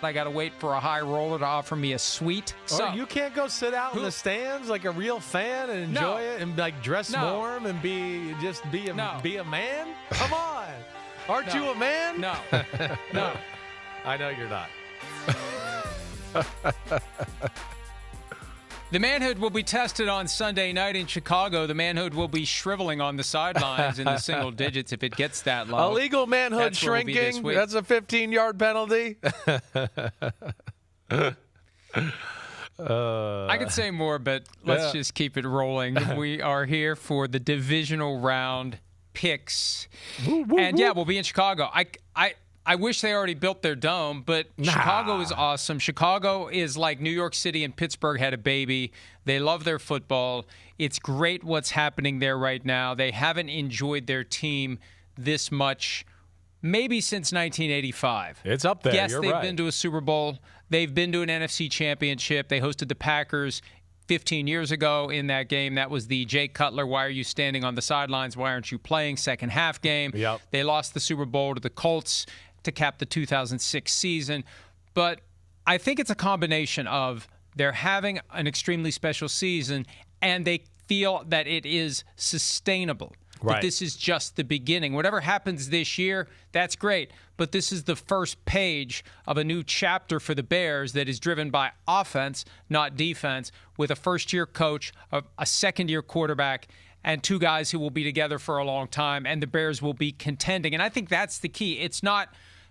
I got to wait for a high roller to offer me a suite. So you can't go sit out in the stands like a real fan and enjoy it and like dress warm and be a man? Come on. Aren't you a man? No. No. I know you're not. The manhood will be tested on Sunday night in Chicago. The manhood will be shriveling on the sidelines in the single digits if it gets that low. Illegal manhood shrinking. That's a 15-yard penalty. I could say more, but let's just keep it rolling. We are here for the Divisional Round picks. And we'll be in Chicago. I wish they already built their dome, but Chicago is awesome. Chicago is like New York City and Pittsburgh had a baby. They love their football. It's great what's happening there right now. They haven't enjoyed their team this much maybe since 1985. It's up there. Yes, You're they've right. been to a Super Bowl. They've been to an NFC championship. They hosted the Packers 15 years ago in that game. That was the Jay Cutler, why are you standing on the sidelines? Why aren't you playing? Second half game. Yep. They lost the Super Bowl to the Colts to cap the 2006 season. But I think it's a combination of they're having an extremely special season and they feel that it is sustainable. Right. That this is just the beginning. Whatever happens this year, that's great. But this is the first page of a new chapter for the Bears that is driven by offense, not defense, with a first-year coach, a second-year quarterback, and two guys who will be together for a long time, and the Bears will be contending. And I think that's the key. It's not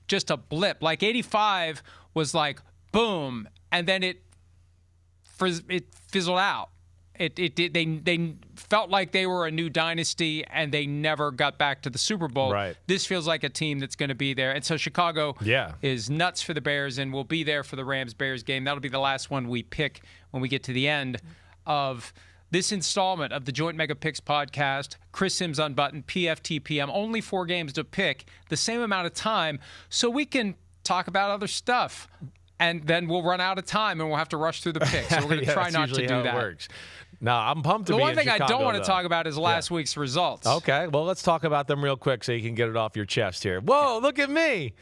just a blip. Like 85 was like, boom, and then it fizzled out. They felt like they were a new dynasty, and they never got back to the Super Bowl. Right. This feels like a team that's going to be there. And so Chicago is nuts for the Bears, and will be there for the Rams-Bears game. That'll be the last one we pick when we get to the end of this installment of the Joint Mega Picks podcast. Chris Simms Unbuttoned, PFTPM. Only 4 games to pick, the same amount of time, so we can talk about other stuff. And then we'll run out of time, and we'll have to rush through the picks. So we're going to try not to do that. It works. No, I'm pumped to be in Chicago. The one thing I don't want to talk about is last week's results. Okay, well, let's talk about them real quick so you can get it off your chest here. Whoa, look at me.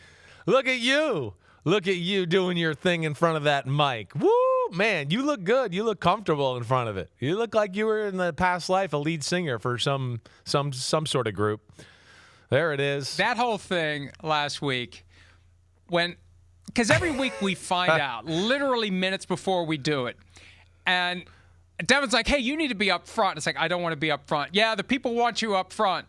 Look at you. Look at you doing your thing in front of that mic. Woo, man, you look good. You look comfortable in front of it. You look like you were in the past life a lead singer for some sort of group. There it is. That whole thing last week, because every week we find out, literally minutes before we do it, and Devin's like, hey, you need to be up front. It's like, I don't want to be up front. Yeah, the people want you up front.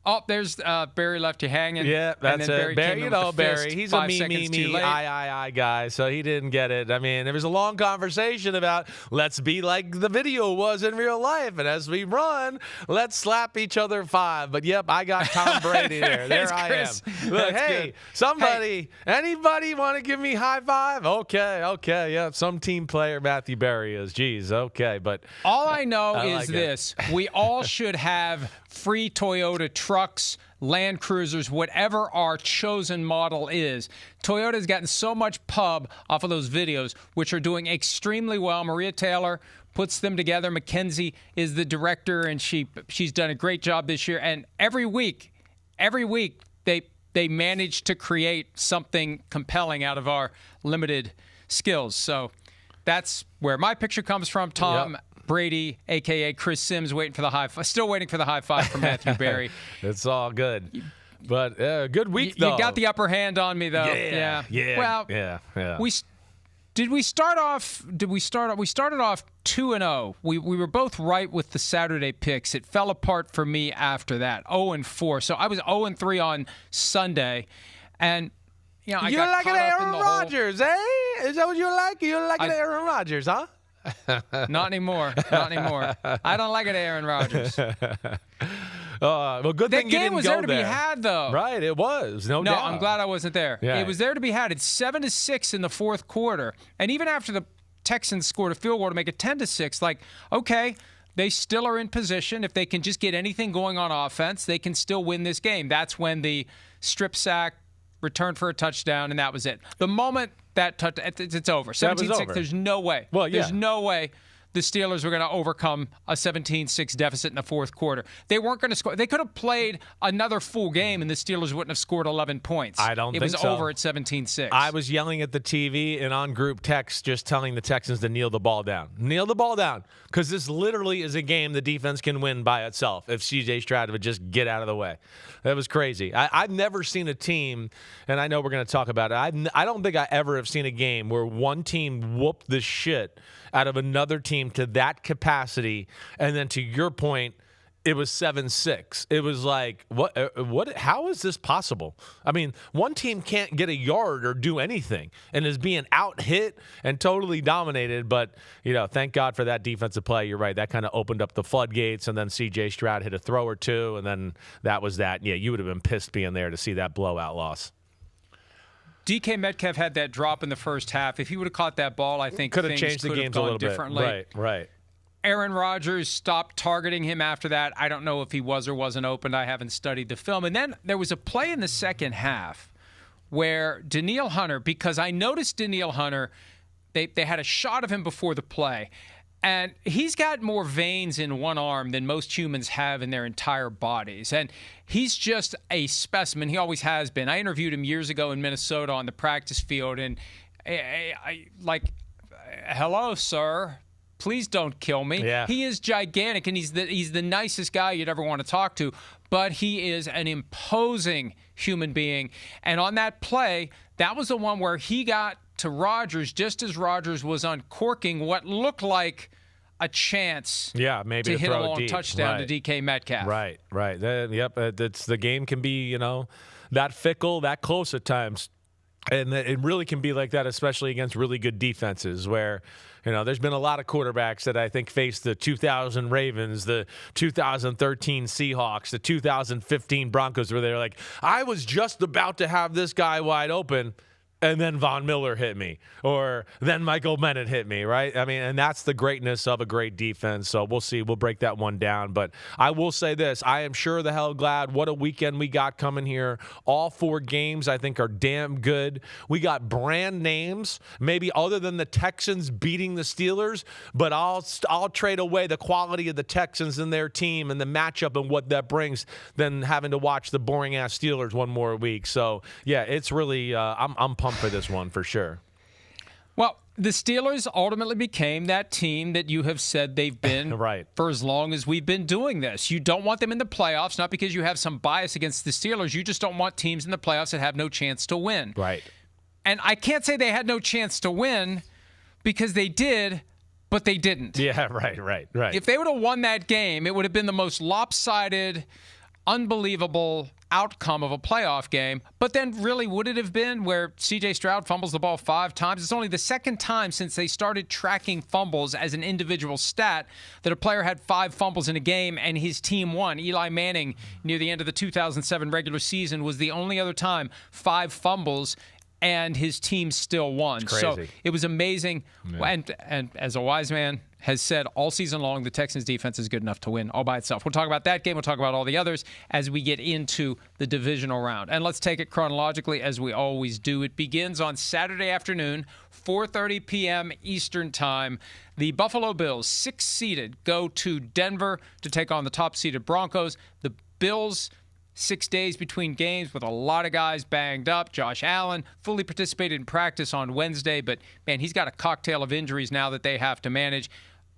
Oh, there's Barry left you hanging. Yeah, that's and then it. Barry, Barry, he's a me, I guy, so he didn't get it. I mean, there was a long conversation about let's be like the video was in real life, and as we run, let's slap each other 5. But yep, I got Tom Brady there. There I Chris. am. Look, hey, somebody, anybody want to give me high five? Okay, yeah, some team player Matthew Berry is. Geez, okay, but all I know is like this: we all should have free Toyota trucks, Land Cruisers, whatever our chosen model is. Toyota's gotten so much pub off of those videos, which are doing extremely well. Maria Taylor puts them together. Mackenzie is the director, and she's done a great job this year. And every week, they manage to create something compelling out of our limited skills. So that's where my picture comes from, Tom. Yep. Brady, a.k.a. Chris Simms, still waiting for the high five from Matthew Berry. It's all good. But good week, though. You got the upper hand on me, though. Yeah. Well, yeah. We started off 2-0. We were both right with the Saturday picks. It fell apart for me after that, 0-4. So I was 0-3 on Sunday, and I got like caught an up in Aaron the Rodgers, eh? Is that what you like? You like an Aaron Rodgers, huh? Not anymore. I don't like it, Aaron Rodgers. Well, good thing you didn't go there. That game was there to be had, though. Right, it was. No doubt. No, I'm glad I wasn't there. Yeah. It was there to be had. It's 7-6 in the fourth quarter. And even after the Texans scored a field goal to make it 10-6, like, okay, they still are in position. If they can just get anything going on offense, they can still win this game. That's when the strip sack, return for a touchdown, and that was it. The moment that it's over. 17-6, there's no way. Well, yeah. There's no way the Steelers were going to overcome a 17-6 deficit in the fourth quarter. They weren't going to score. They could have played another full game, and the Steelers wouldn't have scored 11 points. I don't think so. It was over at 17-6. I was yelling at the TV and on group text just telling the Texans to kneel the ball down. Kneel the ball down, because this literally is a game the defense can win by itself if C.J. Stroud would just get out of the way. That was crazy. I've never seen a team, and I know we're going to talk about it, I don't think I ever have seen a game where one team whooped the shit out of another team to that capacity, and then to your point, it was 7-6. It was like, what? How is this possible? I mean, one team can't get a yard or do anything and is being out-hit and totally dominated. But, thank God for that defensive play. You're right. That kind of opened up the floodgates, and then C.J. Stroud hit a throw or two, and then that was that. Yeah, you would have been pissed being there to see that blowout loss. DK Metcalf had that drop in the first half. If he would have caught that ball, I think could have changed the games a little differently. bit. Right. Aaron Rodgers stopped targeting him after that. I don't know if he was or wasn't open. I haven't studied the film. And then there was a play in the second half where Danielle Hunter, because I noticed Danielle Hunter, they had a shot of him before the play. And he's got more veins in one arm than most humans have in their entire bodies. And he's just a specimen. He always has been. I interviewed him years ago in Minnesota on the practice field. And I hello, sir. Please don't kill me. Yeah. He is gigantic, and he's the nicest guy you'd ever want to talk to. But he is an imposing human being. And on that play, that was the one where he got to Rodgers just as Rodgers was uncorking what looked like a chance maybe to hit a long deep. touchdown to DK Metcalf. Right. It's the game can be, that fickle, that close at times. And it really can be like that, especially against really good defenses where, there's been a lot of quarterbacks that I think faced the 2000 Ravens, the 2013 Seahawks, the 2015 Broncos, where they're like, I was just about to have this guy wide open, and then Von Miller hit me, or then Michael Bennett hit me, right? I mean, and that's the greatness of a great defense. So we'll see. We'll break that one down. But I will say this. I am sure the hell glad what a weekend we got coming here. All 4 games, I think, are damn good. We got brand names, maybe other than the Texans beating the Steelers, but I'll trade away the quality of the Texans and their team and the matchup and what that brings than having to watch the boring-ass Steelers one more week. So, yeah, it's really I'm pumped for this one for sure. Well, the Steelers ultimately became that team that you have said they've been right. for as long as we've been doing this. You don't want them in the playoffs, not because you have some bias against the Steelers. You just don't want teams in the playoffs that have no chance to win. Right. And I can't say they had no chance to win because they did, but they didn't. Yeah, right. If they would have won that game, it would have been the most lopsided, unbelievable outcome of a playoff game. But then really, would it have been where C.J. Stroud fumbles the ball 5 times? It's only the second time since they started tracking fumbles as an individual stat that a player had 5 fumbles in a game and his team won. Eli Manning, near the end of the 2007 regular season, was the only other time 5 fumbles and his team still won. So it was amazing. Yeah. And as a wise man has said all season long, the Texans defense is good enough to win all by itself. We'll talk about that game. We'll talk about all the others as we get into the divisional round. And let's take it chronologically as we always do. It begins on Saturday afternoon, 4:30 p.m. Eastern Time. The Buffalo Bills, 6-seeded, go to Denver to take on the top-seeded Broncos. The Bills, 6 days between games with a lot of guys banged up. Josh Allen fully participated in practice on Wednesday, but, man, he's got a cocktail of injuries now that they have to manage.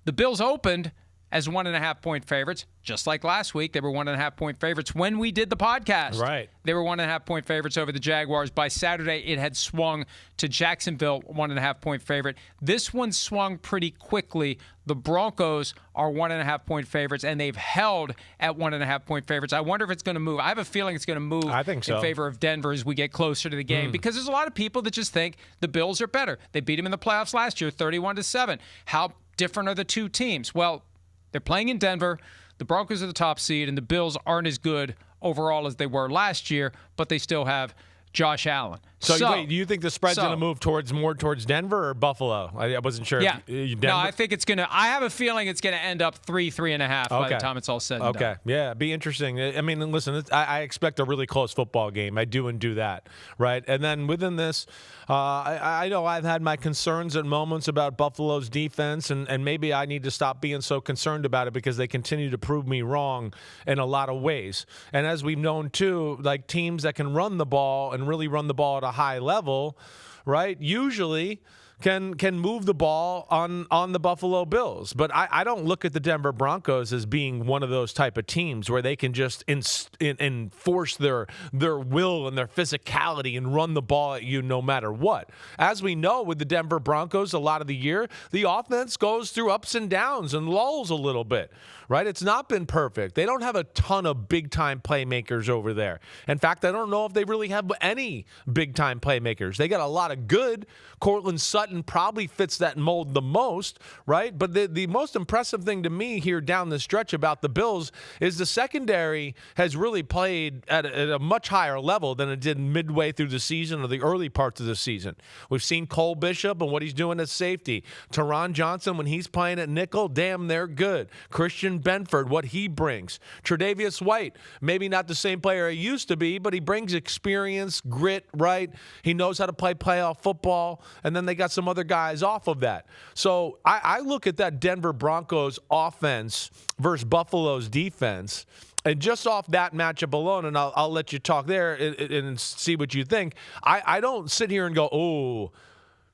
The Bills opened as 1.5-point favorites, just like last week. They were 1.5-point favorites when we did the podcast. Right. They were 1.5-point favorites over the Jaguars. By Saturday, it had swung to Jacksonville, 1.5-point favorite. This one swung pretty quickly. The Broncos are 1.5-point favorites, and they've held at 1.5-point favorites. I wonder if it's going to move. I have a feeling it's going to move in favor of Denver as we get closer to the game because there's a lot of people that just think the Bills are better. They beat them in the playoffs last year, 31-7. How different are the two teams? Well, they're playing in Denver. The Broncos are the top seed, and the Bills aren't as good overall as they were last year, but they still have Josh Allen. So wait, do you think the spread's going to move more towards Denver or Buffalo? I wasn't sure. Yeah. Denver? No, I think it's going to. I have a feeling it's going to end up 3.5 by the time it's all said and done. Okay. Yeah, it'd be interesting. I mean, listen, I expect a really close football game. I do that, right? And then within this, I know I've had my concerns at moments about Buffalo's defense, and maybe I need to stop being so concerned about it because they continue to prove me wrong in a lot of ways. And as we've known too, like teams that can run the ball and really run the ball at a high level, right, usually can move the ball on the Buffalo Bills. But I don't look at the Denver Broncos as being one of those type of teams where they can just enforce their will and their physicality and run the ball at you no matter what. As we know with the Denver Broncos, a lot of the year, the offense goes through ups and downs and lulls a little bit, right? It's not been perfect. They don't have a ton of big-time playmakers over there. In fact, I don't know if they really have any big-time playmakers. They got a lot of good. Courtland Sutton probably fits that mold the most, right? But the most impressive thing to me here down the stretch about the Bills is the secondary has really played at a much higher level than it did midway through the season or the early parts of the season. We've seen Cole Bishop and what he's doing at safety. Teron Johnson, when he's playing at nickel, damn, they're good. Christian Benford, what he brings. Tre'Davious White, maybe not the same player he used to be, but he brings experience, grit, right? He knows how to play playoff football. And then they got some other guys off of that. So I look at that Denver Broncos offense versus Buffalo's defense, and just off that matchup alone, and I'll let you talk there and see what you think. I don't sit here and go, oh,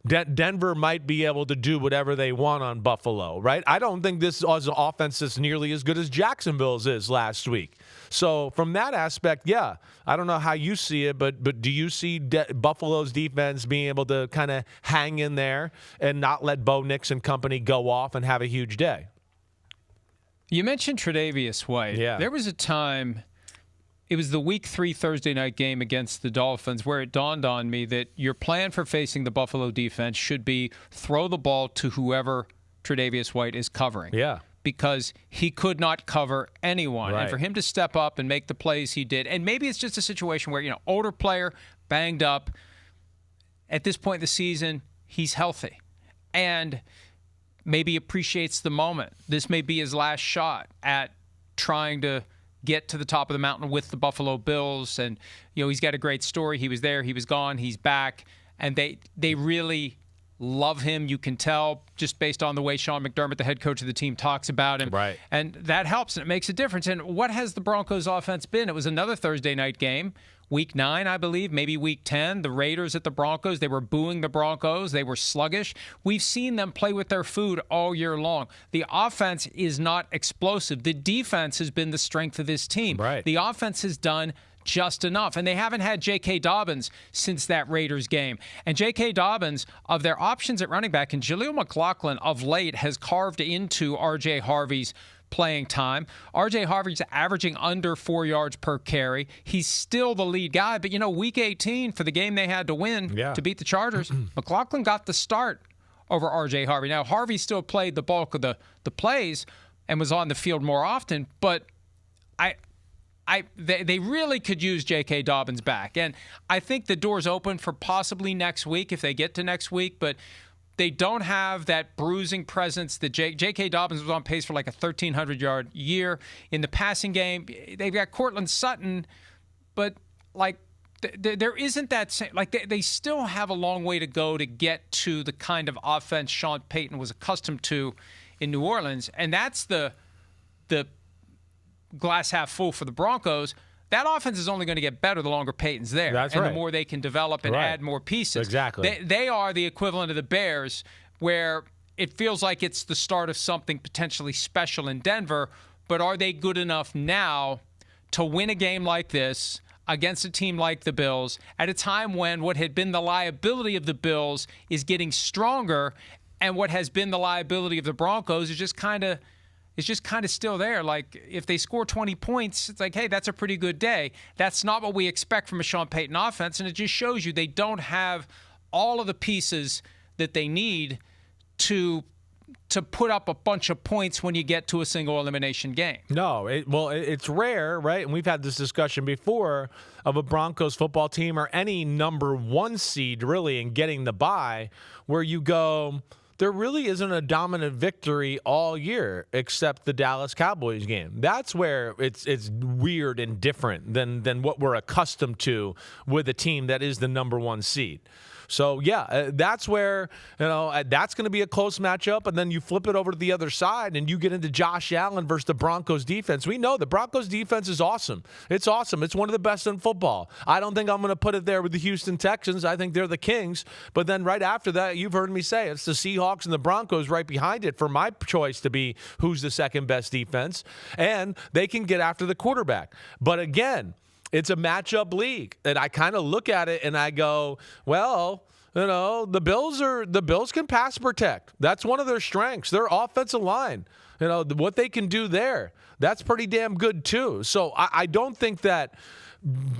Denver might be able to do whatever they want on Buffalo, right? I don't think this is an offense that's nearly as good as Jacksonville's is last week. So from that aspect, yeah, I don't know how you see it, but do you see Buffalo's defense being able to kind of hang in there and not let Bo Nix and company go off and have a huge day? You mentioned Tre'Davious White. Yeah. There was a time, it was the Week 3 Thursday night game against the Dolphins, where it dawned on me that your plan for facing the Buffalo defense should be throw the ball to whoever Tre'Davious White is covering. Yeah. Because he could not cover anyone. Right. And for him to step up and make the plays he did, and maybe it's just a situation where, older player, banged up. At this point in the season, he's healthy. And maybe appreciates the moment. This may be his last shot at trying to get to the top of the mountain with the Buffalo Bills. And, he's got a great story. He was there, he was gone, he's back. And they really love him. You can tell just based on the way Sean McDermott, the head coach of the team, talks about him. Right. And that helps, and it makes a difference. And what has the Broncos offense been? It was another Thursday night game. Week 9, I believe, maybe Week 10, the Raiders at the Broncos, they were booing the Broncos. They were sluggish. We've seen them play with their food all year long. The offense is not explosive. The defense has been the strength of this team. Right. The offense has done just enough. And they haven't had J.K. Dobbins since that Raiders game. And J.K. Dobbins, of their options at running back, and Jaleel McLaughlin of late has carved into R.J. Harvey's playing time. R.J. Harvey's averaging under 4 yards per carry. He's still the lead guy. But, Week 18, for the game they had to win to beat the Chargers, McLaughlin got the start over R.J. Harvey. Now, Harvey still played the bulk of the plays and was on the field more often, but they really could use J.K. Dobbins back. And I think the door's open for possibly next week if they get to next week, but they don't have that bruising presence that J.K. Dobbins was on pace for like a 1,300-yard year. In the passing game, they've got Courtland Sutton, but there isn't that same, they still have a long way to go to get to the kind of offense Sean Payton was accustomed to in New Orleans. And that's the glass half full for the Broncos. That offense is only going to get better the longer Peyton's there. That's and right. the more they can develop and add more pieces. Exactly. They are the equivalent of the Bears, where it feels like it's the start of something potentially special in Denver, but are they good enough now to win a game like this against a team like the Bills at a time when what had been the liability of the Bills is getting stronger, and what has been the liability of the Broncos is just kind of still there. Like, if they score 20 points, it's like, hey, that's a pretty good day. That's not what we expect from a Sean Payton offense, and it just shows you they don't have all of the pieces that they need to to put up a bunch of points when you get to a single elimination game. No, it's rare, right? And we've had this discussion before of a Broncos football team or any number one seed really in getting the bye where you go, there really isn't a dominant victory all year except the Dallas Cowboys game. That's where it's weird and different than what we're accustomed to with a team that is the number one seed. So, yeah, that's where, that's going to be a close matchup. And then you flip it over to the other side and you get into Josh Allen versus the Broncos defense. We know the Broncos defense is awesome. It's awesome. It's one of the best in football. I don't think I'm going to put it there with the Houston Texans. I think they're the Kings. But then right after that, you've heard me say it's the Seahawks and the Broncos right behind it for my choice to be who's the second best defense. And they can get after the quarterback. But again, it's a matchup league, and I kind of look at it and I go, well, the Bills can pass protect. That's one of their strengths. Their offensive line, what they can do there, that's pretty damn good too. So I don't think that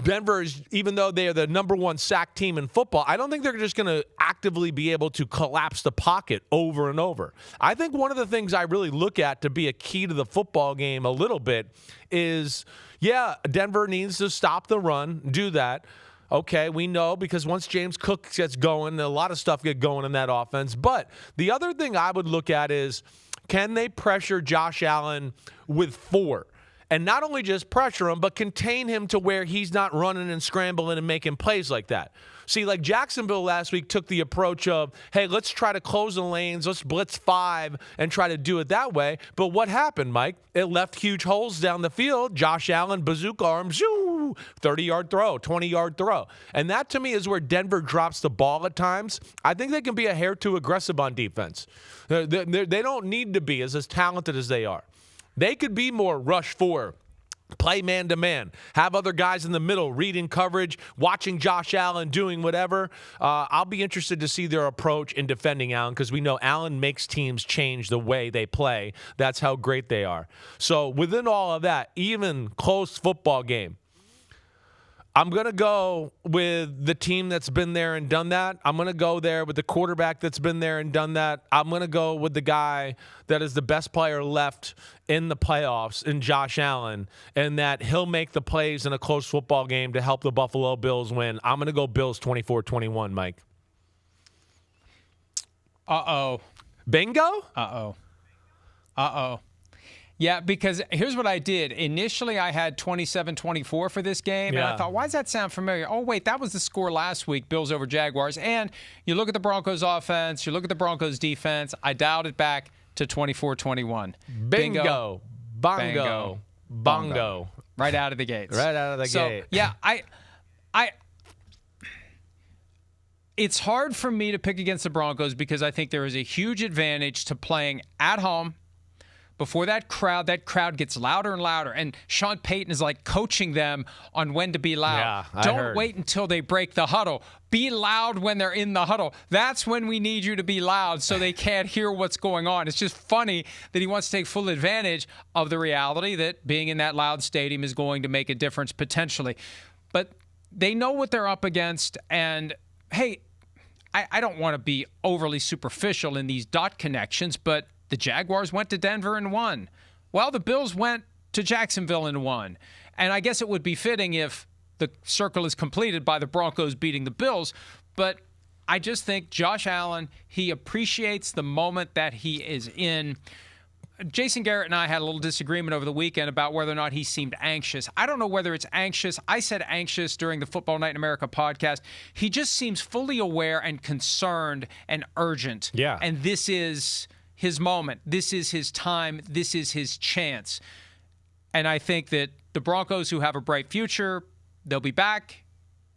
Denver is, even though they are the number one sack team in football, I don't think they're just going to actively be able to collapse the pocket over and over. I think one of the things I really look at to be a key to the football game a little bit is, yeah, Denver needs to stop the run, do that. Okay, we know because once James Cook gets going, a lot of stuff get going in that offense. But the other thing I would look at is, can they pressure Josh Allen with 4? And not only just pressure him, but contain him to where he's not running and scrambling and making plays like that. See, like Jacksonville last week took the approach of, hey, let's try to close the lanes, let's blitz 5 and try to do it that way. But what happened, Mike? It left huge holes down the field. Josh Allen, bazooka arm, 30-yard throw, 20-yard throw. And that, to me, is where Denver drops the ball at times. I think they can be a hair too aggressive on defense. They don't need to be as talented as they are. They could be more rush 4, play man-to-man, have other guys in the middle reading coverage, watching Josh Allen doing whatever. I'll be interested to see their approach in defending Allen because we know Allen makes teams change the way they play. That's how great they are. So within all of that, even close football game, I'm going to go with the team that's been there and done that. I'm going to go there with the quarterback that's been there and done that. I'm going to go with the guy that is the best player left in the playoffs in Josh Allen, and that he'll make the plays in a close football game to help the Buffalo Bills win. I'm going to go Bills 24-21, Mike. Uh-oh. Bingo? Uh-oh. Uh-oh. Yeah, because here's what I did. Initially, I had 27-24 for this game, and I thought, why does that sound familiar? Oh, wait, that was the score last week, Bills over Jaguars. And you look at the Broncos offense, you look at the Broncos defense, I dialed it back to 24-21. Bingo. Bongo. Bongo. Right out of the gates. Right out of the gate. Yeah, it's hard for me to pick against the Broncos because I think there is a huge advantage to playing at home. Before that crowd gets louder and louder. And Sean Payton is like coaching them on when to be loud. Yeah, Don't wait until they break the huddle. Be loud when they're in the huddle. That's when we need you to be loud so they can't hear what's going on. It's just funny that he wants to take full advantage of the reality that being in that loud stadium is going to make a difference potentially. But they know what they're up against. And, hey, I don't want to be overly superficial in these dot connections, but the Jaguars went to Denver and won. Well, the Bills went to Jacksonville and won. And I guess it would be fitting if the circle is completed by the Broncos beating the Bills. But I just think Josh Allen, he appreciates the moment that he is in. Jason Garrett and I had a little disagreement over the weekend about whether or not he seemed anxious. I don't know whether it's anxious. I said anxious during the Football Night in America podcast. He just seems fully aware and concerned and urgent. Yeah. And this is his moment. This is his time. This is his chance. And I think that the Broncos, who have a bright future, they'll be back.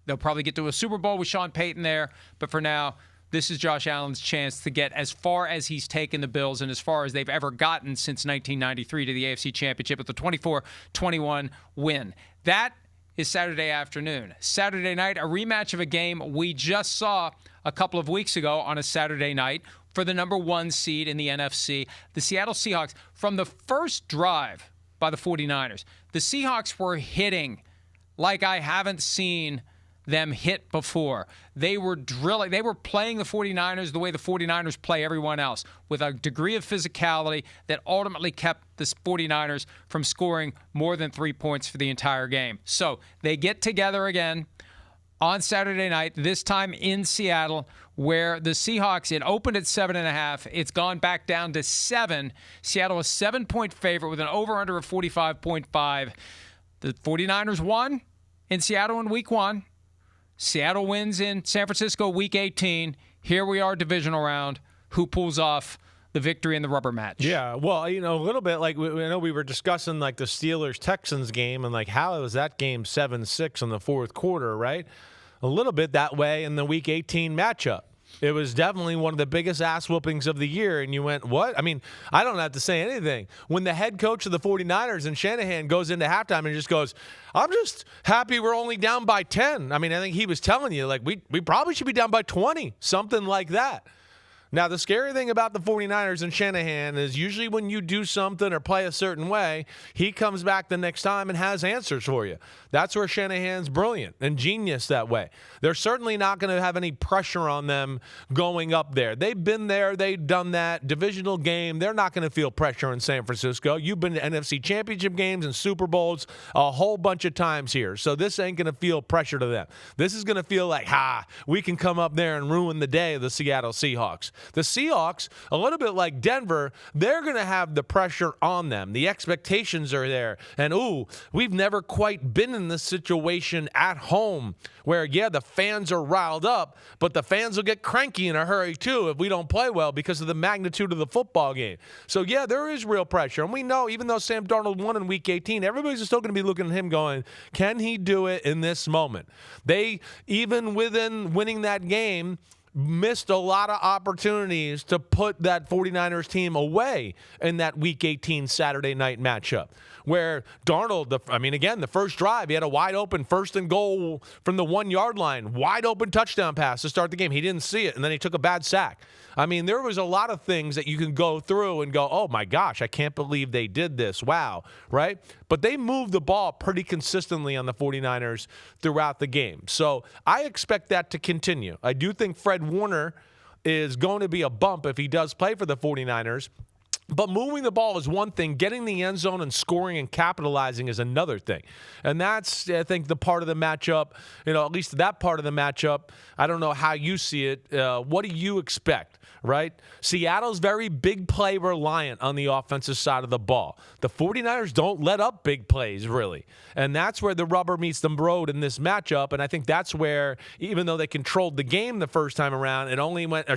They'll probably get to a Super Bowl with Sean Payton there. But for now, this is Josh Allen's chance to get as far as he's taken the Bills and as far as they've ever gotten since 1993 to the AFC Championship with the 24-21 win. That is Saturday afternoon. Saturday night, a rematch of a game we just saw a couple of weeks ago on a Saturday night for the number 1 seed in the NFC, the Seattle Seahawks. From the first drive by the 49ers, the Seahawks were hitting like I haven't seen them hit before. They were drilling. They were playing the 49ers the way the 49ers play everyone else, with a degree of physicality that ultimately kept the 49ers from scoring more than 3 points for the entire game. So they get together again on Saturday night, this time in Seattle, where the Seahawks, it opened at 7.5. It's gone back down to 7. Seattle a 7-point favorite with an over-under of 45.5. The 49ers won in Seattle in week 1. Seattle wins in San Francisco week 18. Here we are, divisional round. Who pulls off the victory in the rubber match? Yeah, well, a little bit like I know we were discussing like the Steelers-Texans game and like how was that game 7-6 in the fourth quarter, right? A little bit that way in the week 18 matchup. It was definitely one of the biggest ass whoopings of the year, and you went, what? I mean, I don't have to say anything. When the head coach of the 49ers and Shanahan goes into halftime and just goes, I'm just happy we're only down by 10. I mean, I think he was telling you, like, we probably should be down by 20, something like that. Now, the scary thing about the 49ers and Shanahan is usually when you do something or play a certain way, he comes back the next time and has answers for you. That's where Shanahan's brilliant and genius that way. They're certainly not going to have any pressure on them going up there. They've been there. They've done that. Divisional game, they're not going to feel pressure in San Francisco. You've been to NFC Championship games and Super Bowls a whole bunch of times here. So this ain't going to feel pressure to them. This is going to feel like, we can come up there and ruin the day of the Seattle Seahawks. The Seahawks, a little bit like Denver, they're going to have the pressure on them. The expectations are there. And, we've never quite been in this situation at home where, the fans are riled up, but the fans will get cranky in a hurry, too, if we don't play well because of the magnitude of the football game. So, there is real pressure. And we know, even though Sam Darnold won in Week 18, everybody's still going to be looking at him going, can he do it in this moment? They, even within winning that game, missed a lot of opportunities to put that 49ers team away in that Week 18 Saturday night matchup where Darnold, the first drive, he had a wide open 1st and goal from the 1-yard line, wide open touchdown pass to start the game. He didn't see it, and then he took a bad sack. I mean, there was a lot of things that you can go through and go, oh, my gosh, I can't believe they did this. Wow, right? But they moved the ball pretty consistently on the 49ers throughout the game. So I expect that to continue. I do think Fred Warner is going to be a bump if he does play for the 49ers. But moving the ball is one thing. Getting the end zone and scoring and capitalizing is another thing. And that's, I think, the part of the matchup, at least that part of the matchup. I don't know how you see it. What do you expect, right? Seattle's very big play reliant on the offensive side of the ball. The 49ers don't let up big plays, really. And that's where the rubber meets the road in this matchup. And I think that's where, even though they controlled the game the first time around,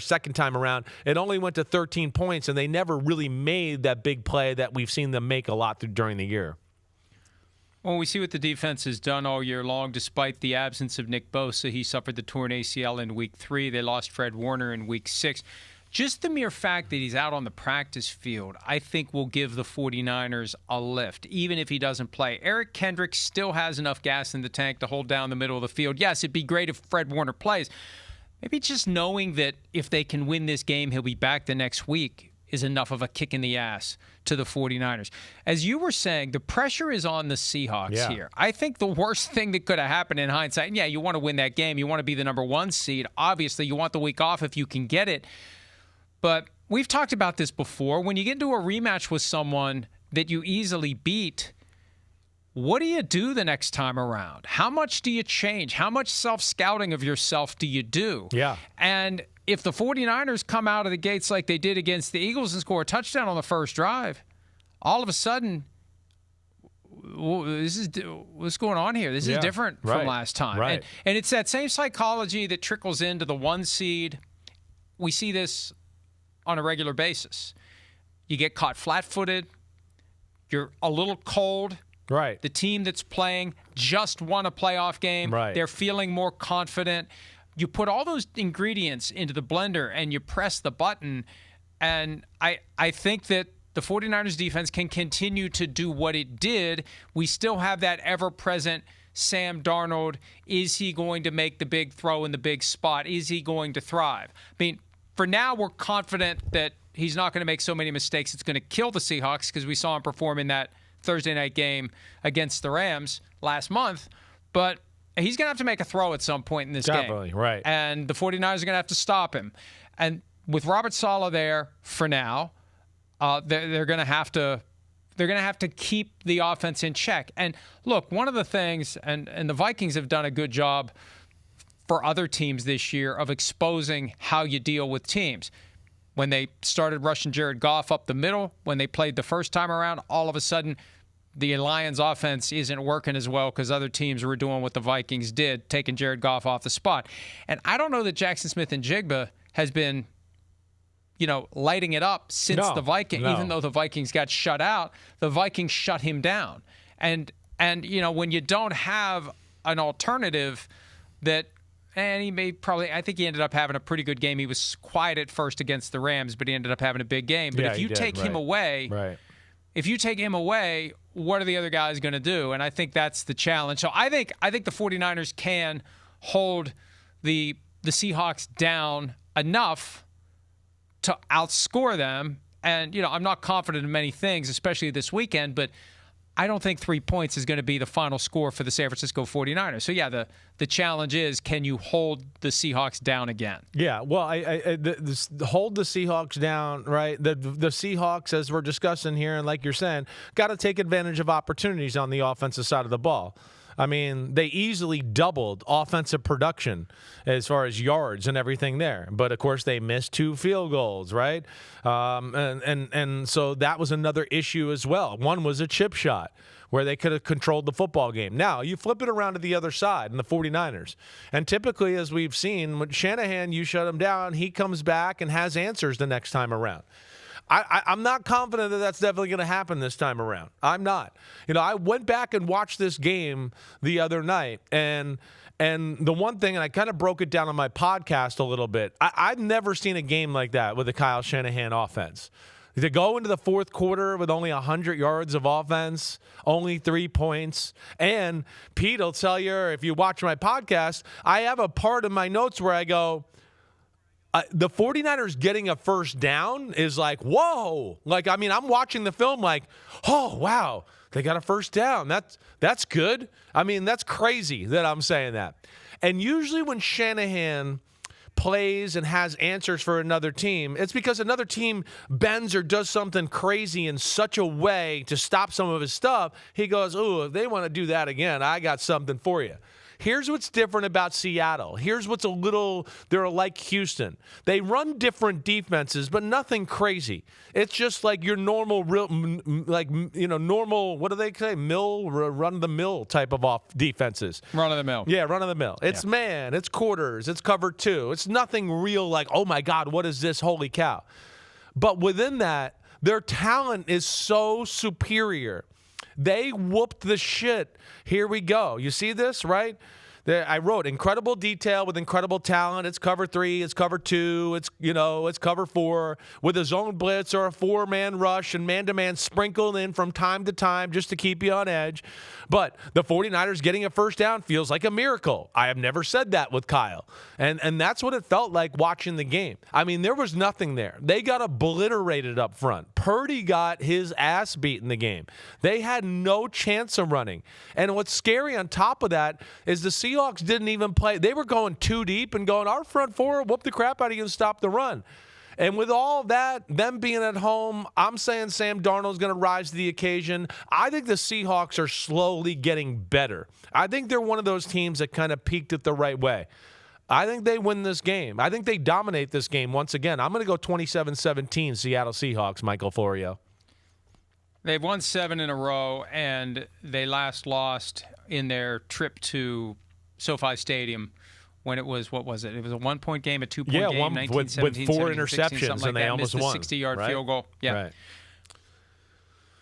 second time around, it only went to 13 points, and they never really made that big play that we've seen them make a lot during the year. Well, we see what the defense has done all year long, despite the absence of Nick Bosa. He suffered the torn ACL in Week 3. They lost Fred Warner in Week 6. Just the mere fact that he's out on the practice field, I think will give the 49ers a lift, even if he doesn't play. Eric Kendricks still has enough gas in the tank to hold down the middle of the field. Yes, it'd be great if Fred Warner plays. Maybe just knowing that if they can win this game, he'll be back the next week is enough of a kick in the ass to the 49ers. As you were saying, the pressure is on the Seahawks here. I think the worst thing that could have happened in hindsight, and you want to win that game. You want to be the number 1 seed. Obviously, you want the week off if you can get it. But we've talked about this before. When you get into a rematch with someone that you easily beat, what do you do the next time around? How much do you change? How much self-scouting of yourself do you do? Yeah. And if the 49ers come out of the gates like they did against the Eagles and score a touchdown on the first drive, all of a sudden, what's going on here? This is different from last time. Right. And it's that same psychology that trickles into the 1 seed. We see this on a regular basis. You get caught flat-footed. You're a little cold. Right. The team that's playing just won a playoff game. Right. They're feeling more confident. You put all those ingredients into the blender and you press the button, and I think that the 49ers defense can continue to do what it did. We still have that ever-present Sam Darnold. Is he going to make the big throw in the big spot? Is he going to thrive? I mean, for now, we're confident that he's not going to make so many mistakes. It's going to kill the Seahawks because we saw him perform in that Thursday night game against the Rams last month. But he's going to have to make a throw at some point in this game. Definitely, right. And the 49ers are going to have to stop him. And with Robert Saleh there for now, they're going to have to keep the offense in check. And look, one of the things, and the Vikings have done a good job for other teams this year of exposing how you deal with teams. When they started rushing Jared Goff up the middle, when they played the first time around, all of a sudden the Lions offense isn't working as well because other teams were doing what the Vikings did, taking Jared Goff off the spot. And I don't know that Jackson Smith-Njigba has been, lighting it up since the Vikings. No. Even though the Vikings got shut out, the Vikings shut him down. And when you don't have an alternative that, and I think he ended up having a pretty good game. He was quiet at first against the Rams, but he ended up having a big game. But if you take him away, what are the other guys going to do? And I think that's the challenge. So I think the 49ers can hold the Seahawks down enough to outscore them. And, I'm not confident in many things, especially this weekend, but I don't think 3 points is going to be the final score for the San Francisco 49ers. So, yeah, the challenge is, can you hold the Seahawks down again? Yeah, well, hold the Seahawks down, right? The Seahawks, as we're discussing here, and like you're saying, got to take advantage of opportunities on the offensive side of the ball. I mean, they easily doubled offensive production as far as yards and everything there. But, of course, they missed 2 field goals, right? And so that was another issue as well. One was a chip shot where they could have controlled the football game. Now, you flip it around to the other side in the 49ers. And typically, as we've seen, with Shanahan, you shut him down, he comes back and has answers the next time around. I'm not confident that that's definitely going to happen this time around. I'm not. I went back and watched this game the other night, and the one thing, and I kind of broke it down on my podcast a little bit, I've never seen a game like that with the Kyle Shanahan offense. To go into the fourth quarter with only 100 yards of offense, only 3 points, and Pete will tell you, if you watch my podcast, I have a part of my notes where I go, the 49ers getting a first down is like, whoa. I'm watching the film like, oh, wow, they got a first down. That's good. That's crazy that I'm saying that. And usually when Shanahan plays and has answers for another team, it's because another team bends or does something crazy in such a way to stop some of his stuff. He goes, ooh, if they want to do that again, I got something for you. Here's what's different about Seattle. Here's what's they're like Houston. They run different defenses, but nothing crazy. It's just like your normal, normal, what do they say? Run-of-the-mill type of off defenses. Run-of-the-mill. Yeah, run-of-the-mill. It's man, it's quarters, it's cover 2. It's nothing real like, oh my God, what is this? Holy cow. But within that, their talent is so superior. They whooped the shit. Here we go. You see this, right? I wrote incredible detail with incredible talent. It's cover 3, it's cover 2, it's cover 4 with a zone blitz or a 4-man rush and man-to-man sprinkled in from time to time just to keep you on edge. But the 49ers getting a first down feels like a miracle. I have never said that with Kyle. And that's what it felt like watching the game. There was nothing there. They got obliterated up front. Purdy got his ass beat in the game. They had no chance of running. And what's scary on top of that is the Seahawks didn't even play. They were going too deep and going, our front four whoop the crap out of you and stop the run. And with all that, them being at home, I'm saying Sam Darnold's going to rise to the occasion. I think the Seahawks are slowly getting better. I think they're one of those teams that kind of peaked it the right way. I think they win this game. I think they dominate this game once again. I'm going to go 27-17 Seattle Seahawks, Michael Florio. They've won 7 in a row, and they last lost in their trip to SoFi Stadium when it was, what was it? It was a 1-point game, a 2-point game, with 1917, 4 17, 16, interceptions, like and they almost won. Missed a 60-yard right? field goal. Yeah. Right.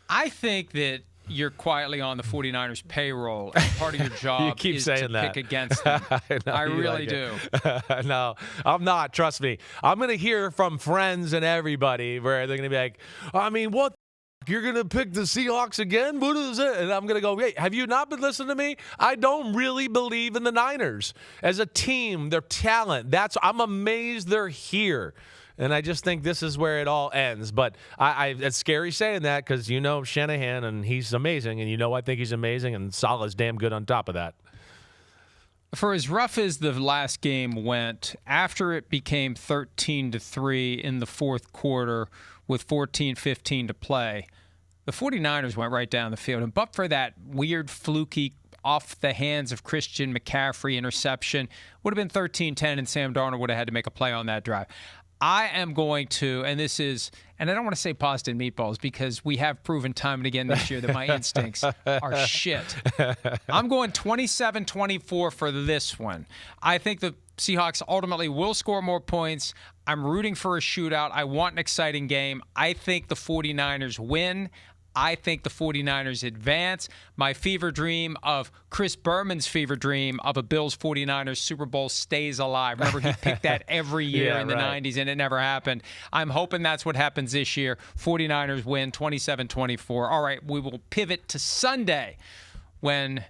I think that you're quietly on the 49ers payroll, and part of your job is to pick against them. I really do. No, I'm not. Trust me. I'm going to hear from friends and everybody where they're going to be like, what? You're going to pick the Seahawks again? What is it? And I'm going to go, hey, have you not been listening to me? I don't really believe in the Niners. As a team, their talent, I'm amazed they're here. And I just think this is where it all ends. But it's scary saying that because Shanahan, and he's amazing. And I think he's amazing. And Saleh's damn good on top of that. For as rough as the last game went, after it became 13-3 in the fourth quarter with 14:15 to play, the 49ers went right down the field. And but for that weird, fluky, off the hands of Christian McCaffrey interception, would have been 13-10, and Sam Darnold would have had to make a play on that drive. I am going to, and this is, and I don't want to say Boston meatballs because we have proven time and again this year that my instincts are shit. I'm going 27-24 for this one. I think the Seahawks ultimately will score more points. I'm rooting for a shootout. I want an exciting game. I think the 49ers win. I think the 49ers advance. My fever dream of Chris Berman's fever dream of a Bills-49ers Super Bowl stays alive. Remember, he picked that every year in the 90s, and it never happened. I'm hoping that's what happens this year. 49ers win 27-24. All right, we will pivot to Sunday when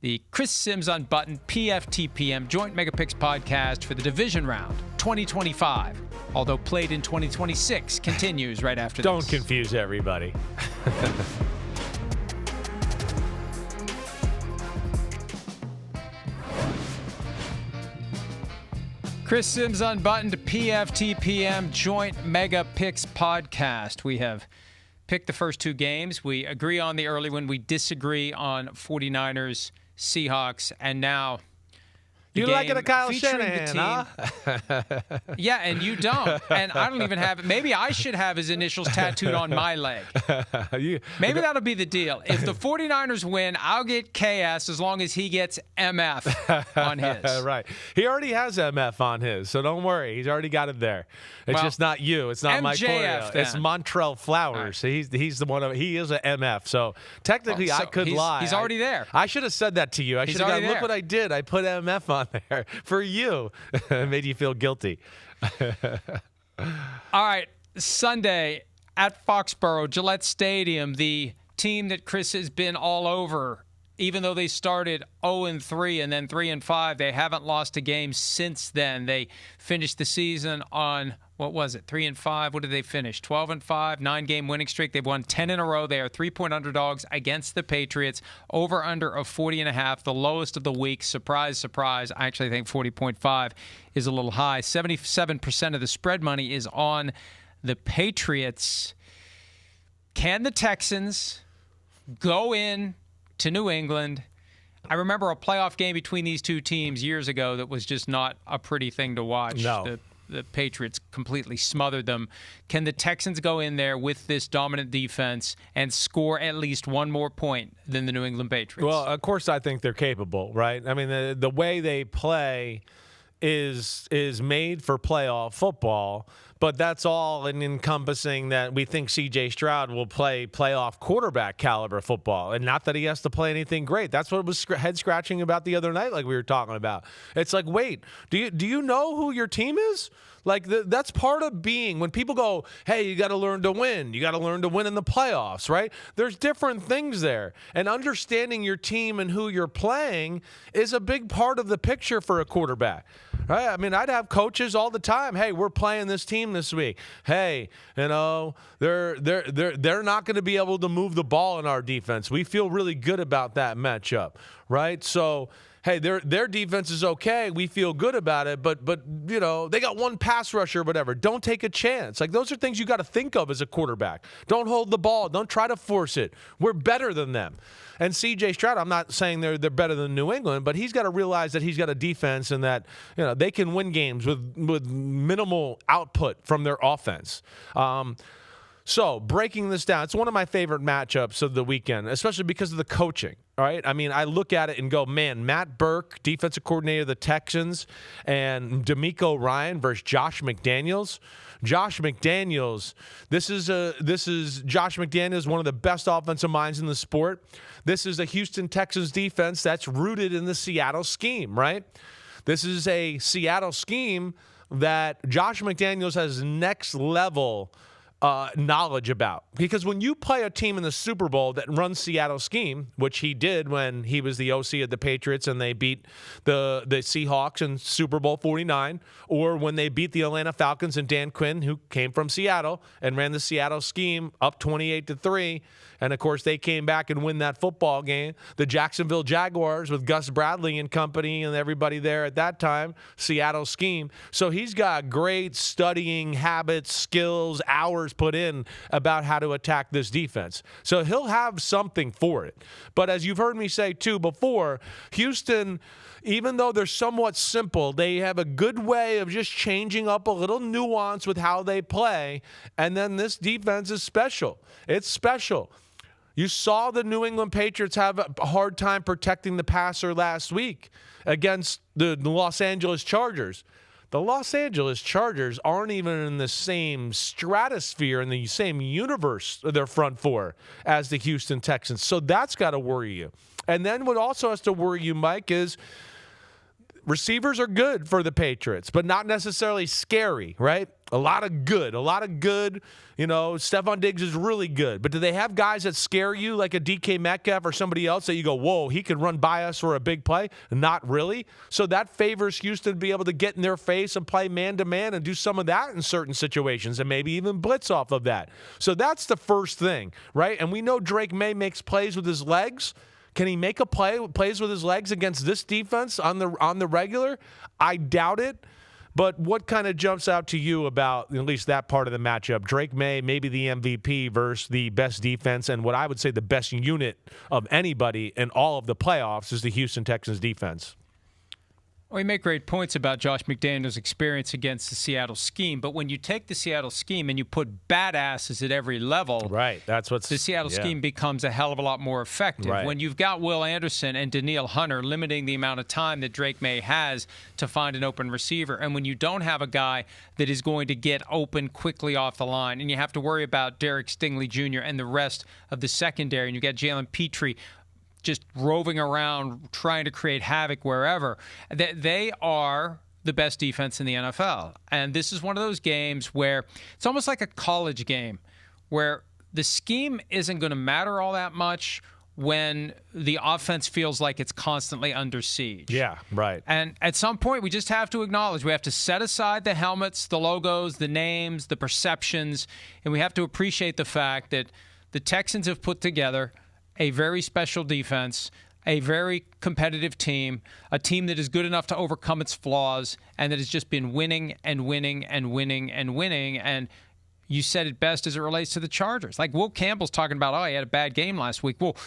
the Chris Simms Unbuttoned PFTPM Joint Mega Picks podcast for the Division Round 2025, although played in 2026, continues right after this. Don't confuse everybody. Chris Simms Unbuttoned PFTPM Joint Mega Picks podcast. We have picked the first two games. We agree on the early one. We disagree on 49ers, Seahawks, and now you like it a Kyle Shanahan, huh? Yeah, and you don't. And I don't even have it. Maybe I should have his initials tattooed on my leg. Maybe that'll be the deal. If the 49ers win, I'll get KS as long as he gets MF on his. Right. He already has MF on his, so don't worry. He's already got it there. It's just not you. It's not Mike Florio. It's Montrell Flowers. Right. He's the one. He is an MF. So technically, I could lie. He's already there. I should have said that to you. I should have gone, look what I did. I put MF on there for you. It made you feel guilty. All right, Sunday at Foxborough, Gillette Stadium, the team that Chris has been all over, even though they started 0-3 and then 3-5, they haven't lost a game since then. They finished the season on, what was it, 3-5? What did they finish? 12-5, 9-game winning streak. They've won 10 in a row. They are 3-point underdogs against the Patriots. Over-under of 40.5, the lowest of the week. Surprise, surprise. I actually think 40.5 is a little high. 77% of the spread money is on the Patriots. Can the Texans go in to New England? I remember a playoff game between these two teams years ago that was just not a pretty thing to watch. No. The Patriots completely smothered them. Can the Texans go in there with this dominant defense and score at least one more point than the New England Patriots? Well, of course I think they're capable, right? I mean, the way they play is made for playoff football, but that's all in encompassing that we think C.J. Stroud will play playoff quarterback caliber football, and not that he has to play anything great. That's what was head-scratching about the other night, like we were talking about. It's like, wait, do you know who your team is? Like, that's part of being. When people go, hey, you got to learn to win. You got to learn to win in the playoffs, right? There's different things there. And understanding your team and who you're playing is a big part of the picture for a quarterback. Right? I mean, I'd have coaches all the time. Hey, we're playing this team this week. Hey, you know, they're not going to be able to move the ball in our defense. We feel really good about that matchup, right? So, hey, their defense is okay. We feel good about it, but you know, they got one pass rusher or whatever. Don't take a chance. Like, those are things you got to think of as a quarterback. Don't hold the ball. Don't try to force it. We're better than them. And C.J. Stroud, I'm not saying they're better than New England, but he's got to realize that he's got a defense and that, you know, they can win games with minimal output from their offense. So, breaking this down, it's one of my favorite matchups of the weekend, especially because of the coaching, all right? I mean, I look at it and go, man, Matt Burke, defensive coordinator of the Texans, and DeMeco Ryan versus Josh McDaniels. Josh McDaniels, this is Josh McDaniels, one of the best offensive minds in the sport. This is a Houston Texans defense that's rooted in the Seattle scheme, right? This is a Seattle scheme that Josh McDaniels has next level knowledge about. Because when you play a team in the Super Bowl that runs Seattle scheme, which he did when he was the OC of the Patriots and they beat the Seahawks in Super Bowl 49, or when they beat the Atlanta Falcons and Dan Quinn, who came from Seattle and ran the Seattle scheme up 28-3 And, of course, they came back and win that football game. The Jacksonville Jaguars with Gus Bradley and company and everybody there at that time, Seattle scheme. So he's got great studying habits, skills, hours put in about how to attack this defense. So he'll have something for it. But as you've heard me say, too, before, Houston, even though they're somewhat simple, they have a good way of just changing up a little nuance with how they play. And then this defense is special. It's special. You saw the New England Patriots have a hard time protecting the passer last week against the Los Angeles Chargers. The Los Angeles Chargers aren't even in the same stratosphere, in the same universe, their front four, as the Houston Texans. So that's got to worry you. And then what also has to worry you, Mike, is receivers are good for the Patriots, but not necessarily scary, right? A lot of good. You know, Stephon Diggs is really good. But do they have guys that scare you like a DK Metcalf or somebody else that you go, whoa, he could run by us for a big play? Not really. So that favors Houston to be able to get in their face and play man-to-man and do some of that in certain situations and maybe even blitz off of that. So that's the first thing, right? And we know Drake Maye makes plays with his legs. Can he make plays with his legs against this defense on the regular? I doubt it. But what kind of jumps out to you about at least that part of the matchup? Drake Maye, maybe the MVP versus the best defense, and what I would say the best unit of anybody in all of the playoffs is the Houston Texans defense. Well, you make great points about Josh McDaniels' experience against the Seattle scheme, but when you take the Seattle scheme and you put badasses at every level, right? That's what's the Seattle scheme becomes a hell of a lot more effective. Right. When you've got Will Anderson and Danielle Hunter limiting the amount of time that Drake Maye has to find an open receiver, and when you don't have a guy that is going to get open quickly off the line, and you have to worry about Derek Stingley Jr. and the rest of the secondary, and you got Jalen Petrie just roving around trying to create havoc wherever. They are the best defense in the NFL. And this is one of those games where it's almost like a college game where the scheme isn't going to matter all that much when the offense feels like it's constantly under siege. Yeah, right. And at some point, we just have to acknowledge we have to set aside the helmets, the logos, the names, the perceptions, and we have to appreciate the fact that the Texans have put together a very special defense, a very competitive team, a team that is good enough to overcome its flaws, and that has just been winning and winning and winning and winning. And you said it best as it relates to the Chargers. Like Will Campbell's talking about, he had a bad game last week. Well,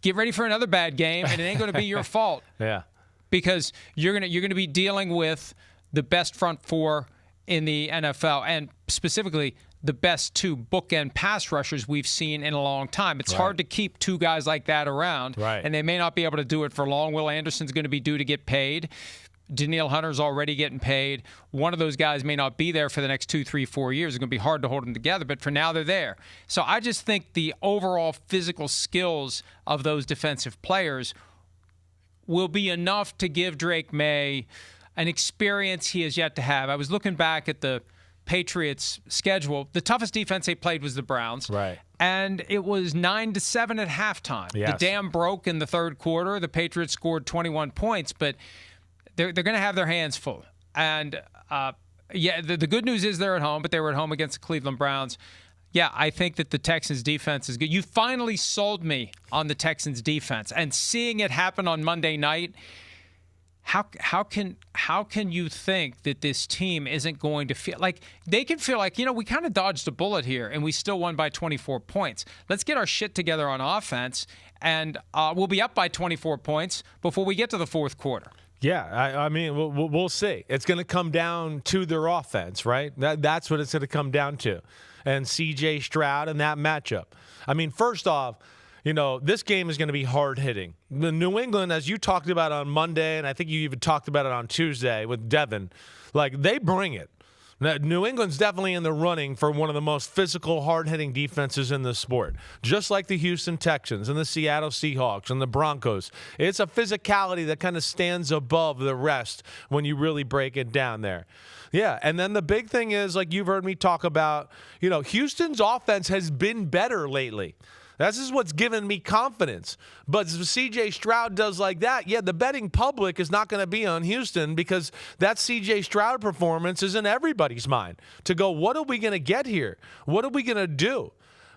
get ready for another bad game, and it ain't going to be your fault. Yeah, because you're gonna be dealing with the best front four in the NFL, and specifically the best two bookend pass rushers we've seen in a long time. It's hard to keep two guys like that around, and they may not be able to do it for long. Will Anderson's going to be due to get paid. Danielle Hunter's already getting paid. One of those guys may not be there for the next 2, 3, 4 years. It's going to be hard to hold them together, but for now they're there. So I just think the overall physical skills of those defensive players will be enough to give Drake Maye an experience he has yet to have. I was looking back at the Patriots' schedule. The toughest defense they played was the Browns. Right. And it was 9-7 at halftime. Yes. The dam broke in the third quarter. The Patriots scored 21 points, but they're going to have their hands full. And, the good news is they're at home, but they were at home against the Cleveland Browns. Yeah, I think that the Texans' defense is good. You finally sold me on the Texans' defense. And seeing it happen on Monday night, How can you think that this team isn't going to feel like they can feel like, we kind of dodged a bullet here and we still won by 24 points. Let's get our shit together on offense, and we'll be up by 24 points before we get to the fourth quarter. Yeah, I mean, we'll see. It's going to come down to their offense, right? That's what it's going to come down to. And C.J. Stroud and that matchup. I mean, first off, this game is going to be hard-hitting. The New England, as you talked about on Monday, and I think you even talked about it on Tuesday with Devin, they bring it. New England's definitely in the running for one of the most physical, hard-hitting defenses in the sport. Just like the Houston Texans and the Seattle Seahawks and the Broncos. It's a physicality that kind of stands above the rest when you really break it down there. Yeah, and then the big thing is, like you've heard me talk about, Houston's offense has been better lately. This is what's given me confidence. But if C.J. Stroud does like that, the betting public is not going to be on Houston because that C.J. Stroud performance is in everybody's mind. To go, what are we going to get here? What are we going to do?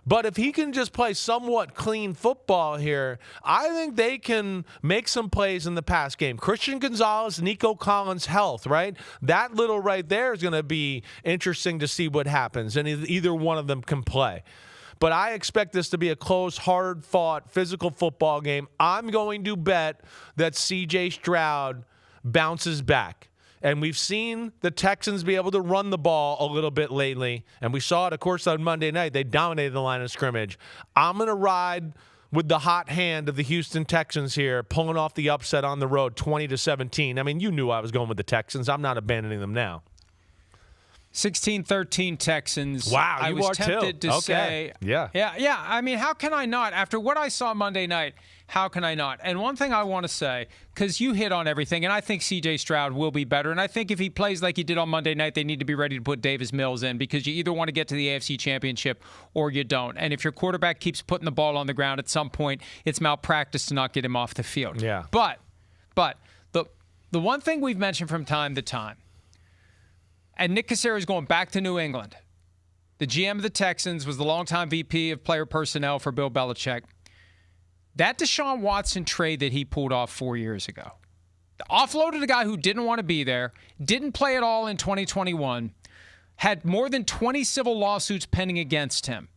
But if he can just play somewhat clean football here, I think they can make some plays in the pass game. Christian Gonzalez, Nico Collins' health, right? That little right there is going to be interesting to see what happens, and either one of them can play. But I expect this to be a close, hard-fought, physical football game. I'm going to bet that C.J. Stroud bounces back. And we've seen the Texans be able to run the ball a little bit lately. And we saw it, of course, on Monday night. They dominated the line of scrimmage. I'm going to ride with the hot hand of the Houston Texans here, pulling off the upset on the road, 20-17. I mean, you knew I was going with the Texans. I'm not abandoning them now. 16-13 Texans. Wow, I you was are tempted too. to Okay. say, Yeah. I mean, how can I not? After what I saw Monday night, how can I not? And one thing I want to say, because you hit on everything, and I think C.J. Stroud will be better. And I think if he plays like he did on Monday night, they need to be ready to put Davis Mills in, because you either want to get to the AFC Championship or you don't. And if your quarterback keeps putting the ball on the ground, at some point, it's malpractice to not get him off the field. Yeah. But the one thing we've mentioned from time to time, and Nick Caserio is going back to New England. The GM of the Texans was the longtime VP of player personnel for Bill Belichick. That Deshaun Watson trade that he pulled off 4 years ago, offloaded a guy who didn't want to be there, didn't play at all in 2021, had more than 20 civil lawsuits pending against him.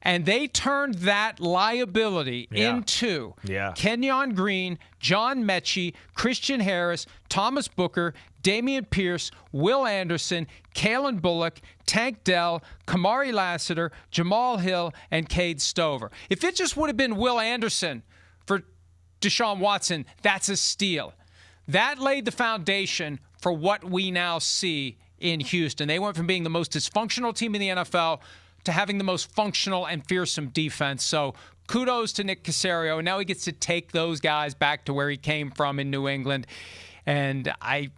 And they turned that liability into Kenyon Green, John Mechie, Christian Harris, Thomas Booker, Damian Pierce, Will Anderson, Kalen Bullock, Tank Dell, Kamari Lassiter, Jamal Hill, and Cade Stover. If it just would have been Will Anderson for Deshaun Watson, that's a steal. That laid the foundation for what we now see in Houston. They went from being the most dysfunctional team in the NFL to having the most functional and fearsome defense. So kudos to Nick Caserio. And now he gets to take those guys back to where he came from in New England. And I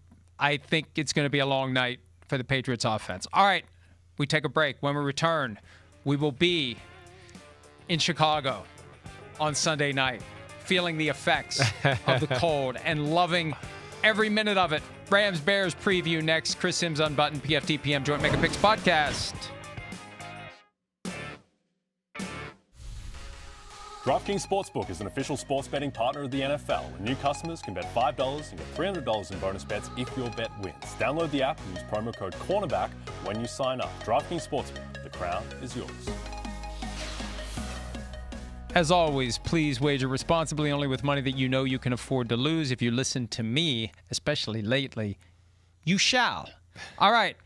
think it's going to be a long night for the Patriots offense. All right, we take a break. When we return, we will be in Chicago on Sunday night, feeling the effects of the cold and loving every minute of it. Rams-Bears preview next. Chris Simms Unbuttoned, PFTPM Joint Mega Picks podcast. DraftKings Sportsbook is an official sports betting partner of the NFL, and new customers can bet $5 and get $300 in bonus bets if your bet wins. Download the app and use promo code cornerback when you sign up. DraftKings Sportsbook, the crown is yours. As always, please wager responsibly, only with money that you know you can afford to lose. If you listen to me, especially lately, you shall. All right.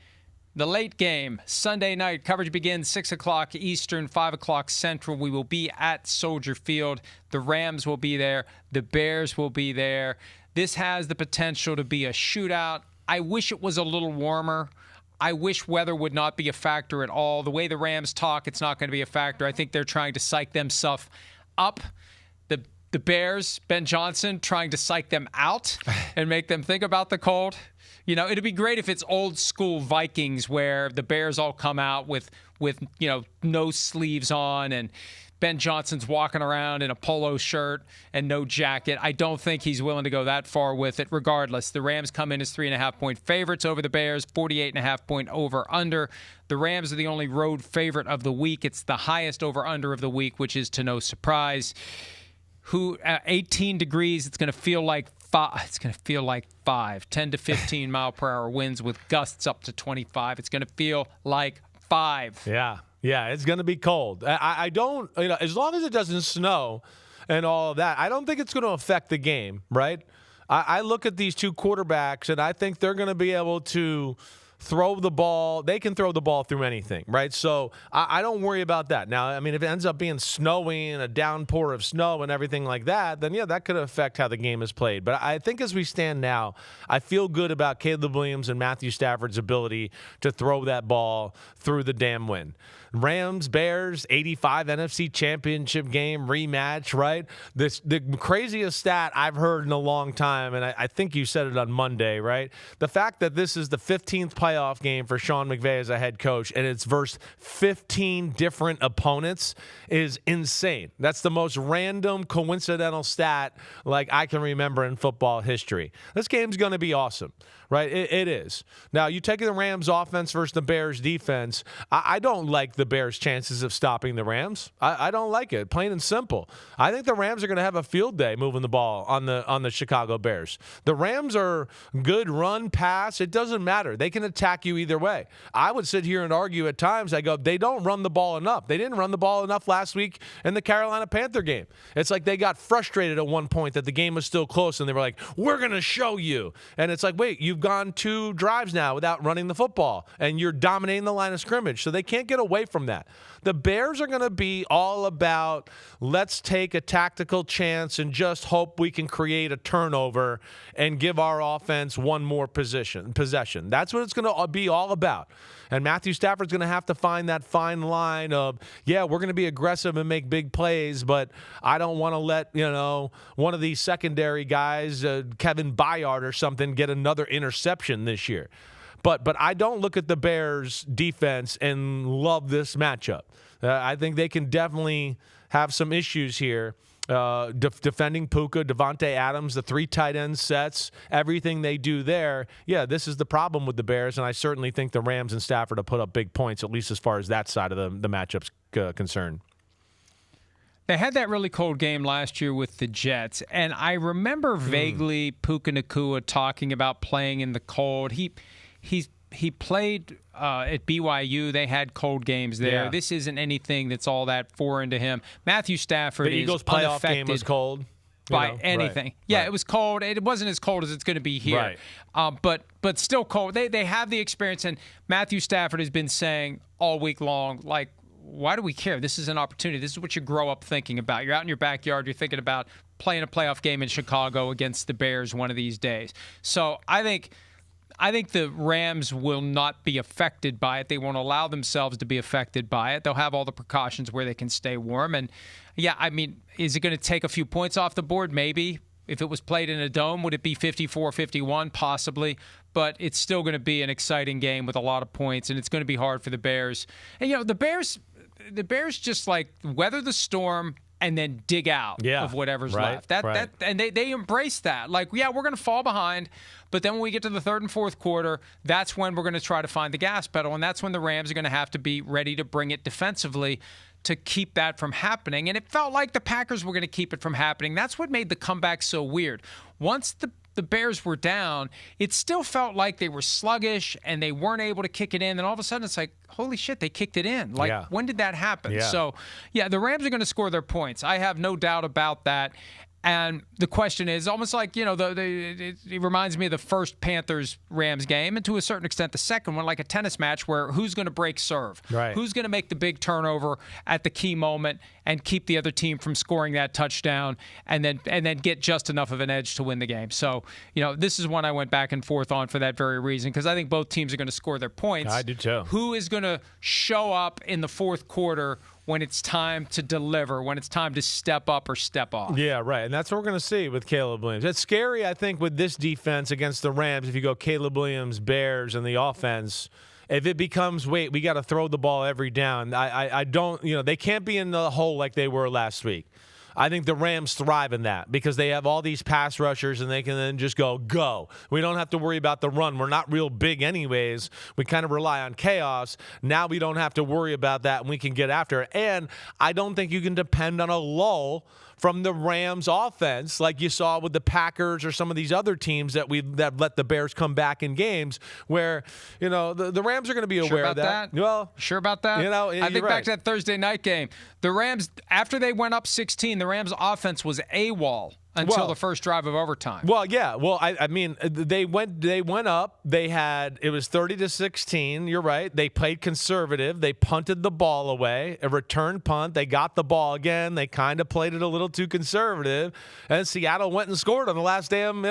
The late game, Sunday night, coverage begins 6 o'clock Eastern, 5 o'clock Central. We will be at Soldier Field. The Rams will be there. The Bears will be there. This has the potential to be a shootout. I wish it was a little warmer. I wish weather would not be a factor at all. The way the Rams talk, it's not going to be a factor. I think they're trying to psych themselves up. The Bears, Ben Johnson, trying to psych them out and make them think about the cold. You know, it'd be great if it's old school Vikings where the Bears all come out with no sleeves on and Ben Johnson's walking around in a polo shirt and no jacket. I don't think he's willing to go that far with it. Regardless, the Rams come in as 3.5-point favorites over the Bears, 48.5-point over-under. The Rams are the only road favorite of the week. It's the highest over-under of the week, which is to no surprise. 18 degrees, it's going to feel like 5. It's going to feel like 5. 10 to 15 mile per hour winds with gusts up to 25. It's going to feel like 5. Yeah, it's going to be cold. I don't, as long as it doesn't snow and all of that, I don't think it's going to affect the game, right? I look at these two quarterbacks, and I think they're going to be able to throw the ball. They can throw the ball through anything, right? So I don't worry about that. Now, I mean, if it ends up being snowy and a downpour of snow and everything like that, then, that could affect how the game is played. But I think as we stand now, I feel good about Caleb Williams and Matthew Stafford's ability to throw that ball through the damn wind. Rams, Bears, 85 NFC Championship game rematch, right? The craziest stat I've heard in a long time, and I think you said it on Monday, right? The fact that this is the 15th playoff game for Sean McVay as a head coach, and it's versus 15 different opponents, is insane. That's the most random, coincidental stat like I can remember in football history. This game's going to be awesome, right? It is. Now, you take the Rams offense versus the Bears defense. I don't like the Bears' chances of stopping the Rams. I don't like it, plain and simple. I think the Rams are going to have a field day moving the ball on the Chicago Bears. The Rams are good run, pass. It doesn't matter. They can attack you either way. I would sit here and argue at times. I go, they don't run the ball enough. They didn't run the ball enough last week in the Carolina Panther game. It's like they got frustrated at one point that the game was still close, and they were like, we're going to show you. And it's like, wait, you've gone 2 drives now without running the football, and you're dominating the line of scrimmage, so they can't get away from that. The Bears are going to be all about, let's take a tactical chance and just hope we can create a turnover and give our offense one more possession. That's what it's going to be all about. And Matthew Stafford's going to have to find that fine line of, yeah, we're going to be aggressive and make big plays, but I don't want to let, one of these secondary guys, Kevin Byard or something, get another interception this year. But I don't look at the Bears' defense and love this matchup. I think they can definitely have some issues here. Defending Puka, Devontae Adams, the 3 tight end sets, everything they do there. Yeah, this is the problem with the Bears, and I certainly think the Rams and Stafford have put up big points, at least as far as that side of the matchup's concerned. They had that really cold game last year with the Jets, and I remember vaguely Puka Nacua talking about playing in the cold. He played at BYU. They had cold games there. Yeah. This isn't anything that's all that foreign to him. Matthew Stafford the Eagles' is playoff unaffected game was cold by anything. Right, yeah, right. It was cold. It wasn't as cold as it's going to be here. Right. But still cold. They have the experience, and Matthew Stafford has been saying all week long, like, why do we care? This is an opportunity. This is what you grow up thinking about. You're out in your backyard. You're thinking about playing a playoff game in Chicago against the Bears one of these days. So I think the Rams will not be affected by it. They won't allow themselves to be affected by it. They'll have all the precautions where they can stay warm. And, yeah, I mean, is it going to take a few points off the board? Maybe. If it was played in a dome, would it be 54-51? Possibly. But it's still going to be an exciting game with a lot of points, and it's going to be hard for the Bears. And, the Bears just, like, weather the storm and then dig out of whatever's left. And they embrace that. Like, yeah, we're going to fall behind, but then when we get to the third and fourth quarter, that's when we're going to try to find the gas pedal, and that's when the Rams are going to have to be ready to bring it defensively to keep that from happening. And it felt like the Packers were going to keep it from happening. That's what made the comeback so weird. Once the Bears were down, it still felt like they were sluggish and they weren't able to kick it in. And all of a sudden, it's like, holy shit, they kicked it in. Like, when did that happen? Yeah. So, yeah, the Rams are going to score their points. I have no doubt about that. And the question is almost like, it reminds me of the first Panthers-Rams game, and to a certain extent the second one, like a tennis match where who's going to break serve? Right. Who's going to make the big turnover at the key moment and keep the other team from scoring that touchdown and then get just enough of an edge to win the game? So, this is one I went back and forth on for that very reason, because I think both teams are going to score their points. I do too. Who is going to show up in the fourth quarter when it's time to deliver, when it's time to step up or step off? Yeah, right. And that's what we're going to see with Caleb Williams. It's scary, I think, with this defense against the Rams, if you go Caleb Williams, Bears, and the offense, if it becomes, wait, we got to throw the ball every down. I don't, they can't be in the hole like they were last week. I think the Rams thrive in that because they have all these pass rushers and they can then just go. We don't have to worry about the run. We're not real big anyways. We kind of rely on chaos. Now we don't have to worry about that and we can get after it. And I don't think you can depend on a lull from the Rams offense like you saw with the Packers or some of these other teams that let the Bears come back in games where, the Rams are going to be aware of that. Well, sure about that? I think back to that Thursday night game. The Rams, after they went up 16, the Rams offense was AWOL until the first drive of overtime. Well, yeah. Well, I mean, they went up. It was 30-16. You're right. They played conservative. They punted the ball away, a return punt. They got the ball again. They kind of played it a little too conservative. And Seattle went and scored on the last damn,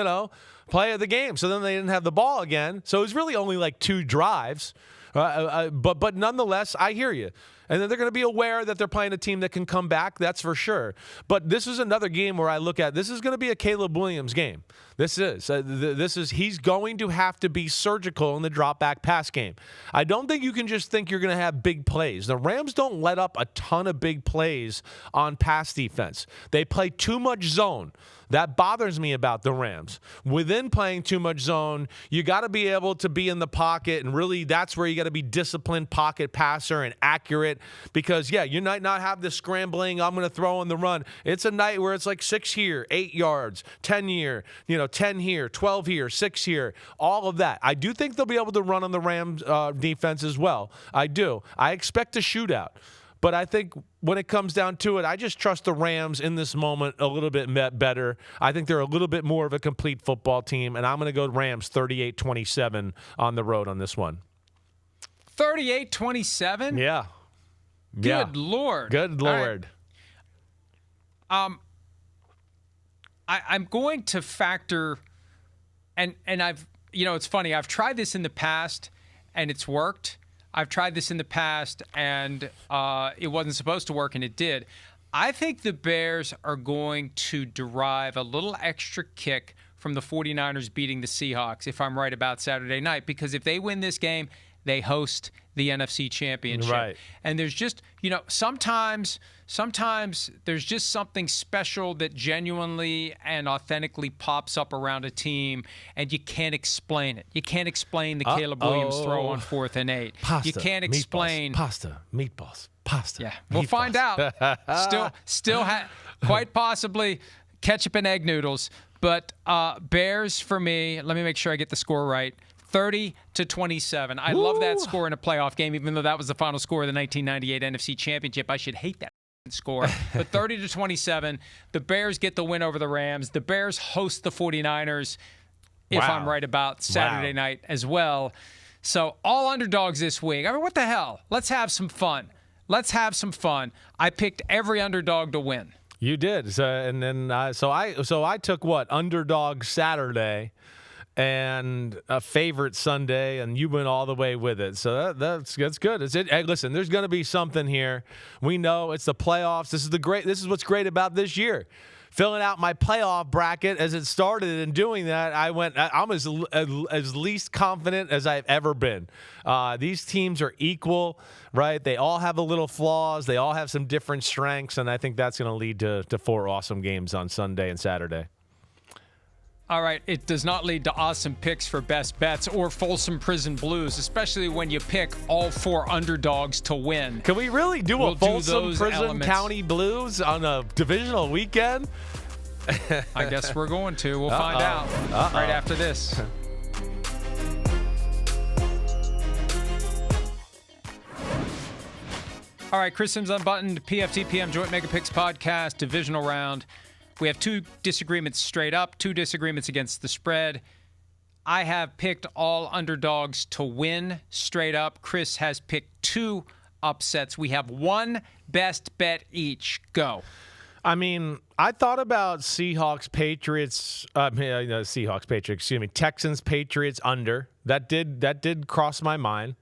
play of the game. So then they didn't have the ball again. So it was really only like 2 drives. But nonetheless, I hear you. And then they're going to be aware that they're playing a team that can come back. That's for sure. But this is another game where I look at this is going to be a Caleb Williams game. This is he's going to have to be surgical in the drop back pass game. I don't think you can just think you're going to have big plays. The Rams don't let up a ton of big plays on pass defense. They play too much zone. That bothers me about the Rams. Within playing too much zone, you got to be able to be in the pocket, and really that's where you got to be disciplined pocket passer and accurate because, yeah, you might not have the scrambling, I'm going to throw in the run. It's a night where it's like 6 here, 8 yards, 10 here, 10 here, 12 here, 6 here, all of that. I do think they'll be able to run on the Rams defense as well. I do. I expect a shootout. But I think when it comes down to it, I just trust the Rams in this moment a little bit better. I think they're a little bit more of a complete football team, and I'm going to go Rams 38-27 on the road on this one. 38-27? Yeah. Good Lord. Good Lord. Right. I'm going to factor, and I've, it's funny. I've tried this in the past, and it's worked. I've tried this in the past, and it wasn't supposed to work, and it did. I think the Bears are going to derive a little extra kick from the 49ers beating the Seahawks, if I'm right about Saturday night, because if they win this game, they host the NFC Championship. Right. And there's just, sometimes there's just something special that genuinely and authentically pops up around a team, and you can't explain it. You can't explain the Caleb Williams throw on 4th and 8. Pasta, you can't explain pasta, meatballs, pasta. Yeah, we'll find out. Still, quite possibly ketchup and egg noodles. But Bears for me. Let me make sure I get the score right. 30-27. I love that score in a playoff game, even though that was the final score of the 1998 NFC Championship. I should hate that score. But 30-27, the Bears get the win over the Rams. The Bears host the 49ers, if I'm right about Saturday night as well. So all underdogs this week. I mean, what the hell? Let's have some fun. I picked every underdog to win. You did. So I took what? Underdog Saturday and a favorite Sunday, and you went all the way with it. So that's good. Hey, listen, there's going to be something here. We know it's the playoffs. This is what's great about this year. Filling out my playoff bracket as it started and doing that, I'm as least confident as I've ever been. These teams are equal, right? They all have a little flaws. They all have some different strengths, and I think that's going to lead to 4 awesome games on Sunday and Saturday. All right, it does not lead to awesome picks for best bets or Folsom Prison Blues, especially when you pick all 4 underdogs to win. Can we really do a Folsom Prison County Blues on a divisional weekend? I guess we're going to. We'll find out right after this. All right, Chris Simms Unbuttoned, PFTPM Joint Mega Picks Podcast, Divisional Round. We have 2 disagreements straight up, 2 disagreements against the spread. I have picked all underdogs to win straight up. Chris has picked 2 upsets. We have 1 best bet each. Go. I mean, I thought about Texans, Patriots under. That did cross my mind.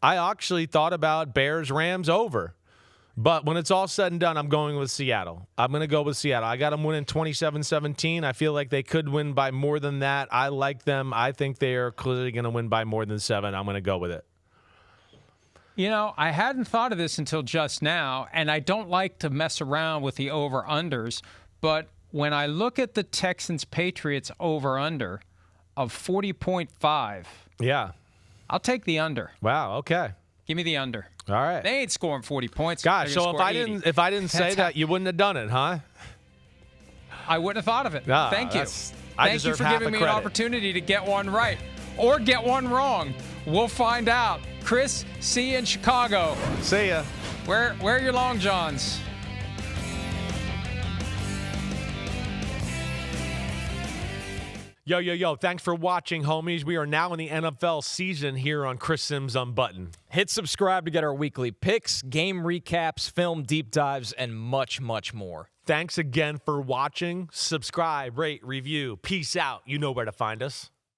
I actually thought about Bears, Rams over. But when it's all said and done, I'm going with Seattle. I'm going to go with Seattle. I got them winning 27-17. I feel like they could win by more than that. I like them. I think they are clearly going to win by more than 7. I'm going to go with it. I hadn't thought of this until just now, and I don't like to mess around with the over-unders, but when I look at the Texans-Patriots over-under of 40.5, yeah, I'll take the under. Wow, okay. Give me the under. All right. They ain't scoring 40 points. Gosh, so if I didn't say that, you wouldn't have done it, huh? I wouldn't have thought of it. Thank you. Thank you for giving me an opportunity to get one right or get one wrong. We'll find out. Chris, see you in Chicago. See ya. Where are your long johns? Yo, thanks for watching, homies. We are now in the NFL season here on Chris Simms Unbuttoned. Hit subscribe to get our weekly picks, game recaps, film deep dives, and much, much more. Thanks again for watching. Subscribe, rate, review. Peace out. You know where to find us.